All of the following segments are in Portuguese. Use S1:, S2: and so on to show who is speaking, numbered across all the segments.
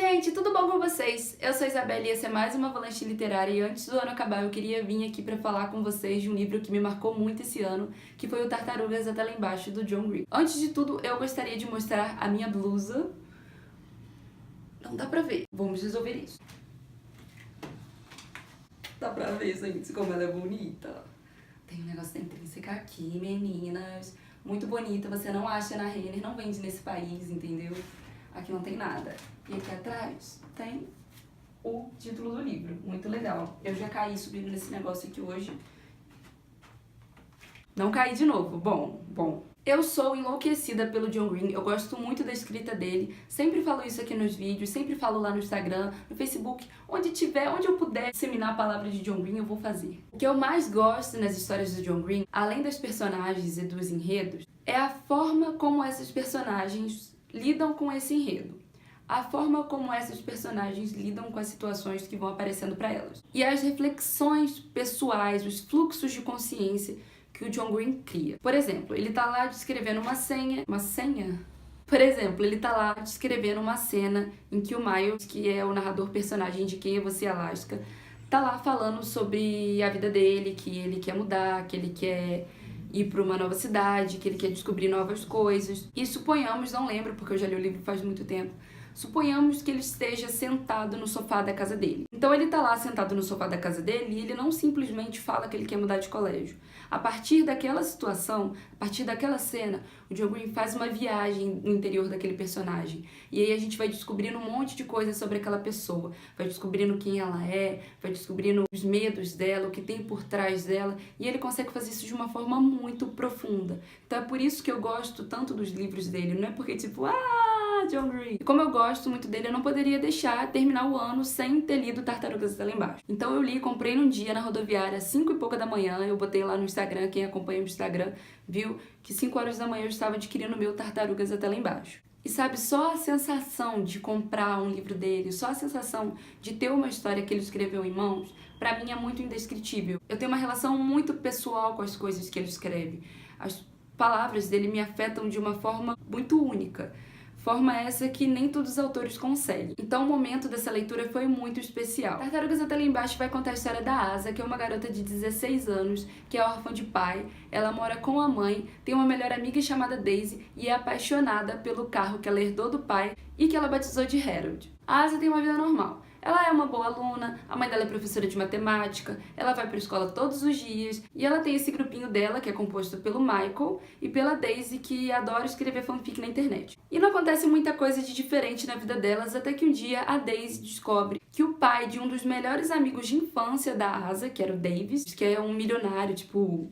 S1: gente, tudo bom com vocês? Eu sou a Isabelle e essa é mais uma Avalanche Literária e antes do ano acabar eu queria vir aqui pra falar com vocês de um livro que me marcou muito esse ano, que foi o Tartarugas Até Lá Embaixo, do John Green. Antes de tudo, eu gostaria de mostrar a minha blusa. Não dá pra ver, vamos resolver isso. Dá pra ver, gente, como ela é bonita. Tem um negócio da intrínseca aqui, meninas. Muito bonita, você não acha na Renner, não vende nesse país, entendeu? Aqui não tem nada. E aqui atrás tem o título do livro. Muito legal. Eu já caí subindo nesse negócio aqui hoje. Não caí de novo. Bom. Eu sou enlouquecida pelo John Green. Eu gosto muito da escrita dele. Sempre falo isso aqui nos vídeos. Sempre falo lá no Instagram, no Facebook. Onde eu puder disseminar a palavra de John Green, eu vou fazer. O que eu mais gosto nas histórias do John Green, além das personagens e dos enredos, é a forma como essas personagens lidam com esse enredo. A forma como essas personagens lidam com as situações que vão aparecendo para elas. E as reflexões pessoais, os fluxos de consciência que o John Green cria. Por exemplo, ele tá lá descrevendo uma senha? Por exemplo, ele tá lá descrevendo uma cena em que o Miles, que é o narrador personagem de Quem é Você, Alaska, tá lá falando sobre a vida dele, que ele quer mudar, que ele quer ir para uma nova cidade, que ele quer descobrir novas coisas. E suponhamos, não lembro porque eu já li o livro faz muito tempo, suponhamos que ele esteja sentado no sofá da casa dele. Então ele tá lá sentado no sofá da casa dele e ele não simplesmente fala que ele quer mudar de colégio. A partir daquela situação, a partir daquela cena, o John Green faz uma viagem no interior daquele personagem. E aí a gente vai descobrindo um monte de coisa sobre aquela pessoa. Vai descobrindo quem ela é, vai descobrindo os medos dela, o que tem por trás dela. E ele consegue fazer isso de uma forma muito profunda. Então é por isso que eu gosto tanto dos livros dele. Não é porque tipo, John Green. Como eu gosto muito dele, eu não poderia deixar terminar o ano sem ter lido Tartarugas Até Lá Embaixo. Então eu li, comprei num dia na rodoviária, 5 e pouca da manhã, eu botei lá no Instagram, quem acompanha o Instagram viu que 5 horas da manhã eu estava adquirindo o meu Tartarugas Até Lá Embaixo. E sabe, só a sensação de comprar um livro dele, só a sensação de ter uma história que ele escreveu em mãos, pra mim é muito indescritível. Eu tenho uma relação muito pessoal com as coisas que ele escreve. As palavras dele me afetam de uma forma muito única. Forma essa que nem todos os autores conseguem. Então o momento dessa leitura foi muito especial. Tartarugas Até Lá Embaixo vai contar a história da Asa, que é uma garota de 16 anos, que é órfã de pai, ela mora com a mãe, tem uma melhor amiga chamada Daisy e é apaixonada pelo carro que ela herdou do pai e que ela batizou de Harold. A Asa tem uma vida normal. Ela é uma boa aluna, a mãe dela é professora de matemática, ela vai pra escola todos os dias e ela tem esse grupinho dela, que é composto pelo Michael e pela Daisy, que adora escrever fanfic na internet. E não acontece muita coisa de diferente na vida delas, até que um dia a Daisy descobre que o pai de um dos melhores amigos de infância da Asa, que era o Davis, que é um milionário, tipo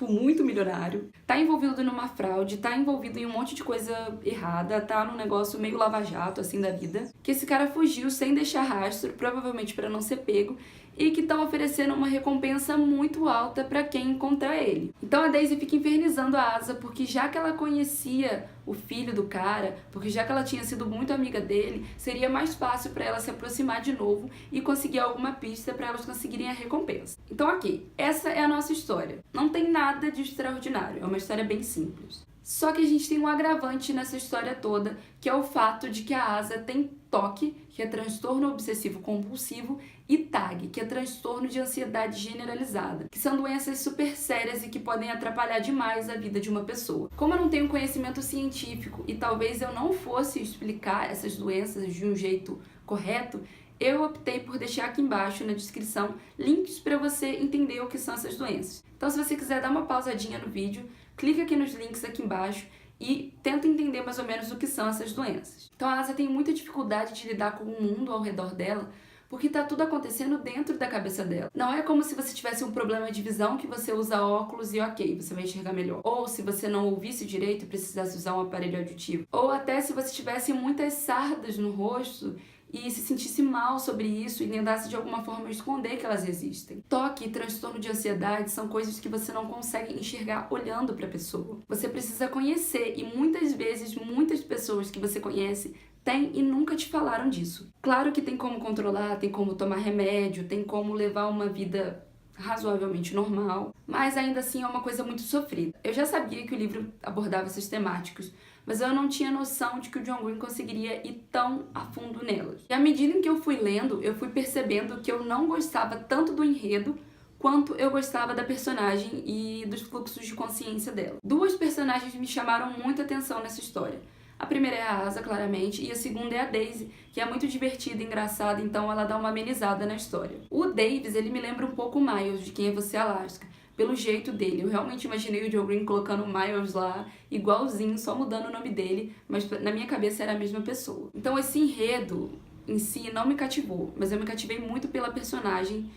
S1: muito milionário, tá envolvido numa fraude, tá envolvido em um monte de coisa errada, tá num negócio meio lava-jato, assim, da vida, que esse cara fugiu sem deixar rastro, provavelmente pra não ser pego, e que estão oferecendo uma recompensa muito alta pra quem encontrar ele. Então a Daisy fica infernizando a Asa, porque já que ela conhecia o filho do cara, porque já que ela tinha sido muito amiga dele, seria mais fácil pra ela se aproximar de novo e conseguir alguma pista pra elas conseguirem a recompensa. Então aqui, essa é a nossa história. Não tem nada de extraordinário, é uma história bem simples. Só que a gente tem um agravante nessa história toda, que é o fato de que a Asa tem TOC, que é transtorno obsessivo compulsivo, e TAG, que é transtorno de ansiedade generalizada, que são doenças super sérias e que podem atrapalhar demais a vida de uma pessoa. Como eu não tenho conhecimento científico e talvez eu não fosse explicar essas doenças de um jeito correto, eu optei por deixar aqui embaixo na descrição links para você entender o que são essas doenças. Então se você quiser dar uma pausadinha no vídeo, clica aqui nos links aqui embaixo e tenta entender mais ou menos o que são essas doenças. Então a Asa tem muita dificuldade de lidar com o mundo ao redor dela, porque tá tudo acontecendo dentro da cabeça dela. Não é como se você tivesse um problema de visão que você usa óculos e ok, você vai enxergar melhor. Ou se você não ouvisse direito e precisasse usar um aparelho auditivo. Ou até se você tivesse muitas sardas no rosto e se sentisse mal sobre isso e tentasse de alguma forma esconder que elas existem. TOC e transtorno de ansiedade são coisas que você não consegue enxergar olhando para a pessoa. Você precisa conhecer e muitas vezes muitas pessoas que você conhece têm e nunca te falaram disso. Claro que tem como controlar, tem como tomar remédio, tem como levar uma vida razoavelmente normal, mas ainda assim é uma coisa muito sofrida. Eu já sabia que o livro abordava essas temáticas, mas eu não tinha noção de que o John Green conseguiria ir tão a fundo nelas. E à medida em que eu fui lendo, eu fui percebendo que eu não gostava tanto do enredo quanto eu gostava da personagem e dos fluxos de consciência dela. Duas personagens me chamaram muita atenção nessa história. A primeira é a Asa, claramente, e a segunda é a Daisy, que é muito divertida e engraçada, então ela dá uma amenizada na história. O Davis, ele me lembra um pouco o Miles, de Quem é Você, Alaska, pelo jeito dele. Eu realmente imaginei o John Green colocando o Miles lá, igualzinho, só mudando o nome dele, mas na minha cabeça era a mesma pessoa. Então esse enredo em si não me cativou, mas eu me cativei muito pela personagem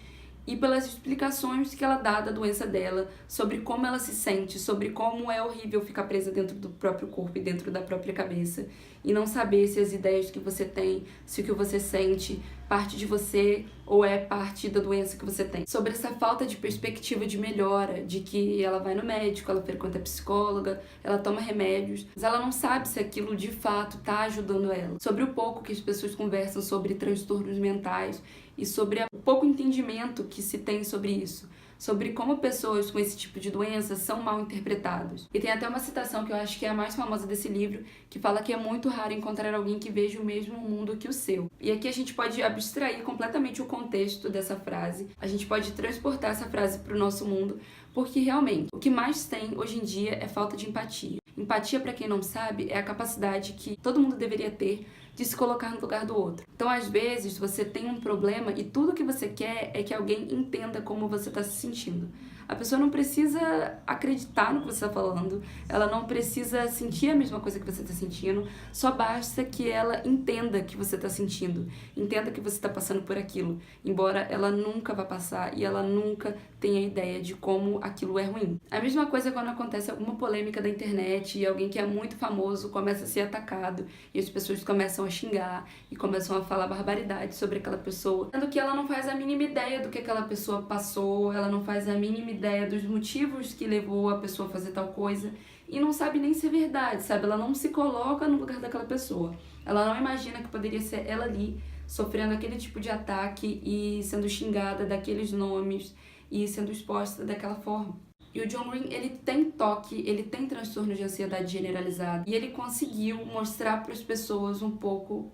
S1: e pelas explicações que ela dá da doença dela, sobre como ela se sente, sobre como é horrível ficar presa dentro do próprio corpo e dentro da própria cabeça, e não saber se as ideias que você tem, se o que você sente, parte de você ou é parte da doença que você tem. Sobre essa falta de perspectiva de melhora, de que ela vai no médico, ela frequenta psicóloga, ela toma remédios, mas ela não sabe se aquilo de fato tá ajudando ela. Sobre o pouco que as pessoas conversam sobre transtornos mentais e sobre o pouco entendimento que se tem sobre isso. Sobre como pessoas com esse tipo de doença são mal interpretadas. E tem até uma citação que eu acho que é a mais famosa desse livro, que fala que é muito raro encontrar alguém que veja o mesmo mundo que o seu. E aqui a gente pode abstrair completamente o contexto dessa frase, a gente pode transportar essa frase para o nosso mundo, porque realmente o que mais tem hoje em dia é falta de empatia. Empatia, para quem não sabe, é a capacidade que todo mundo deveria ter de se colocar no lugar do outro. Então, às vezes, você tem um problema e tudo que você quer é que alguém entenda como você está se sentindo. A pessoa não precisa acreditar no que você está falando, ela não precisa sentir a mesma coisa que você está sentindo, só basta que ela entenda que você está sentindo, entenda que você está passando por aquilo, embora ela nunca vá passar e ela nunca tenha ideia de como aquilo é ruim. A mesma coisa quando acontece alguma polêmica da internet e alguém que é muito famoso começa a ser atacado e as pessoas começam a xingar e começam a falar barbaridade sobre aquela pessoa, sendo que ela não faz a mínima ideia do que aquela pessoa passou, ela não faz a mínima ideia dos motivos que levou a pessoa a fazer tal coisa e não sabe nem se é verdade, sabe? Ela não se coloca no lugar daquela pessoa. Ela não imagina que poderia ser ela ali sofrendo aquele tipo de ataque e sendo xingada daqueles nomes e sendo exposta daquela forma. E o John Green, ele tem toque, ele tem transtorno de ansiedade generalizado e ele conseguiu mostrar para as pessoas um pouco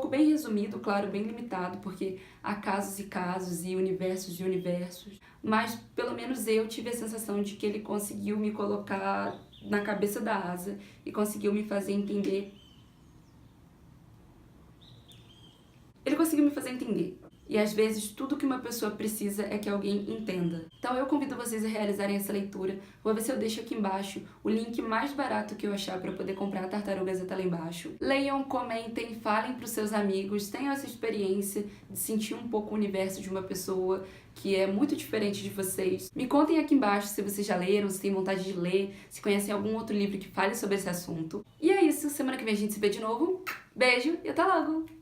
S1: bem resumido, claro, bem limitado, porque há casos e casos e universos, mas pelo menos eu tive a sensação de que ele conseguiu me colocar na cabeça da Asa e conseguiu me fazer entender. Ele conseguiu me fazer entender. E às vezes tudo que uma pessoa precisa é que alguém entenda. Então eu convido vocês a realizarem essa leitura. Vou ver se eu deixo aqui embaixo o link mais barato que eu achar para poder comprar Tartarugas tá lá embaixo. Leiam, comentem, falem para os seus amigos, tenham essa experiência de sentir um pouco o universo de uma pessoa que é muito diferente de vocês. Me contem aqui embaixo se vocês já leram, se têm vontade de ler, se conhecem algum outro livro que fale sobre esse assunto. E é isso, semana que vem a gente se vê de novo. Beijo e até logo!